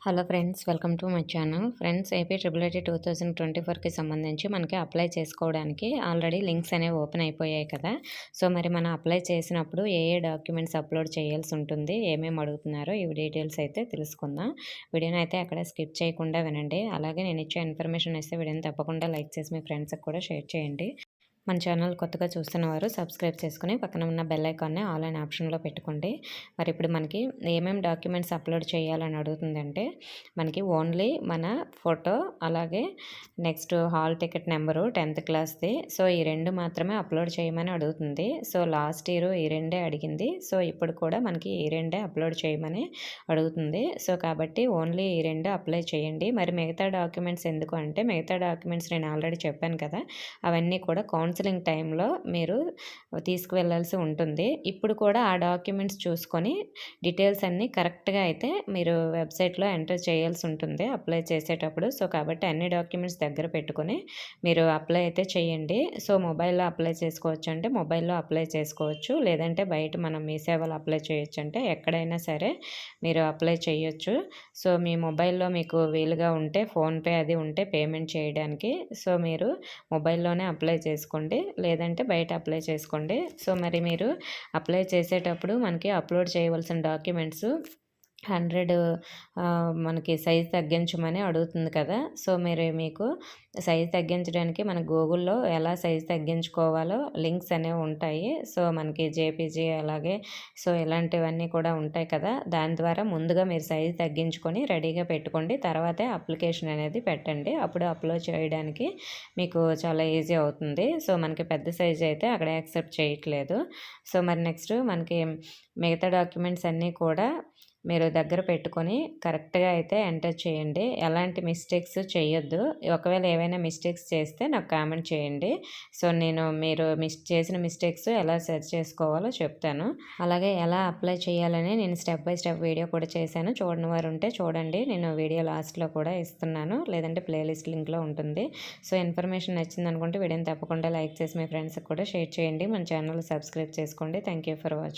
Hello friends, welcome to my channel. Friends, AP triple IT 2024కి సంబంధించి మనకి అప్లై చేసుకోవడానికి ఆల్రెడీ లింక్స్ అనేవి ఓపెన్ అయిపోయాయి కదా. సో మరి మనం అప్లై చేసినప్పుడు ఏ డాక్యుమెంట్స్ అప్లోడ్ చేయాల్సి ఉంటుంది, ఏమేమి అడుగుతున్నారో ఈ డీటెయిల్స్ అయితే తెలుసుకుందాం. వీడియోని అయితే అక్కడ స్కిప్ చేయకుండా వినండి. అలాగే నేను ఇచ్చే ఇన్ఫర్మేషన్ ఇస్తే వీడియోని తప్పకుండా లైక్ చేసి మీ ఫ్రెండ్స్కి కూడా షేర్ చేయండి. మన ఛానల్ కొత్తగా చూస్తున్నవారు సబ్స్క్రైబ్ చేసుకుని పక్కన ఉన్న బెల్ ఐకాన్ని ఆల్ అనే ఆప్షన్లో పెట్టుకోండి. మరి ఇప్పుడు మనకి ఏమేమి డాక్యుమెంట్స్ అప్లోడ్ చేయాలని అడుగుతుందంటే, మనకి ఓన్లీ మన ఫోటో, అలాగే next hall ticket number 10th క్లాస్ది. సో ఈ రెండు మాత్రమే అప్లోడ్ చేయమని అడుగుతుంది. సో లాస్ట్ ఇయర్ ఈ రెండే అడిగింది. సో ఇప్పుడు కూడా మనకి ఈ రెండే అప్లోడ్ చేయమని అడుగుతుంది. సో కాబట్టి ఓన్లీ ఈ రెండు అప్లై చేయండి. మరి మిగతా డాక్యుమెంట్స్ ఎందుకు అంటే, మిగతా డాక్యుమెంట్స్ నేను ఆల్రెడీ చెప్పాను కదా, అవన్నీ కూడా కౌన్సిలింగ్ టైంలో మీరు తీసుకువెళ్ళాల్సి ఉంటుంది. ఇప్పుడు కూడా ఆ డాక్యుమెంట్స్ చూసుకొని డీటెయిల్స్ అన్నీ కరెక్ట్గా అయితే మీరు వెబ్సైట్లో ఎంటర్ చేయాల్సి ఉంటుంది అప్లై చేసేటప్పుడు. సో కాబట్టి అన్ని డాక్యుమెంట్స్ దగ్గర పెట్టుకొని మీరు అప్లై అయితే చేయండి. సో మొబైల్లో అప్లై చేసుకోవచ్చు అంటే మొబైల్లో అప్లై చేసుకోవచ్చు, లేదంటే బయట మనం మీ సేవలు అప్లై చేయొచ్చు అంటే ఎక్కడైనా సరే మీరు అప్లై చేయొచ్చు. సో మీ మొబైల్లో మీకు వీలుగా ఉంటే ఫోన్పే అది ఉంటే పేమెంట్ చేయడానికి, సో మీరు మొబైల్లోనే అప్లై చేసుకోండి, లేదంటే బయట అప్లై చేసుకోండి. సో మరి మీరు అప్లై చేసేటప్పుడు మనకి అప్లోడ్ చేయవలసిన డాక్యుమెంట్స్ 100 మనకి సైజ్ తగ్గించమని అడుగుతుంది కదా. సో మీకు సైజ్ తగ్గించడానికి మన గూగుల్లో ఎలా సైజ్ తగ్గించుకోవాలో లింక్స్ అనేవి ఉంటాయి. సో మనకి జేపీజీ అలాగే సో ఇలాంటివన్నీ కూడా ఉంటాయి కదా. దాని ద్వారా ముందుగా మీరు సైజ్ తగ్గించుకొని రెడీగా పెట్టుకోండి. తర్వాతే అప్లికేషన్ అనేది పెట్టండి. అప్పుడు అప్లోడ్ చేయడానికి మీకు చాలా ఈజీ అవుతుంది. సో మనకి పెద్ద సైజ్ అయితే అక్కడ యాక్సెప్ట్ చేయట్లేదు. సో మరి నెక్స్ట్ మనకి మిగతా డాక్యుమెంట్స్ అన్నీ కూడా మీరు దగ్గర పెట్టుకొని కరెక్ట్గా అయితే ఎంటర్ చేయండి. ఎలాంటి మిస్టేక్స్ చేయొద్దు. ఒకవేళ ఏవైనా మిస్టేక్స్ చేస్తే నాకు కామెంట్ చేయండి. సో మీరు చేసిన మిస్టేక్స్ ఎలా సెర్చ్ చేసుకోవాలో చెప్తాను. అలాగే ఎలా అప్లై చేయాలని నేను స్టెప్ బై స్టెప్ వీడియో కూడా చేశాను. చూడని వారు ఉంటే చూడండి. నేను వీడియో లాస్ట్లో కూడా ఇస్తున్నాను, లేదంటే ప్లేలిస్ట్ లింక్లో ఉంటుంది. సో ఇన్ఫర్మేషన్ నచ్చింది అనుకుంటే వీడియోని తప్పకుండా లైక్ చేసి మీ ఫ్రెండ్స్కి కూడా షేర్ చేయండి. మన ఛానల్ సబ్స్క్రైబ్ చేసుకోండి. Thank you for watching.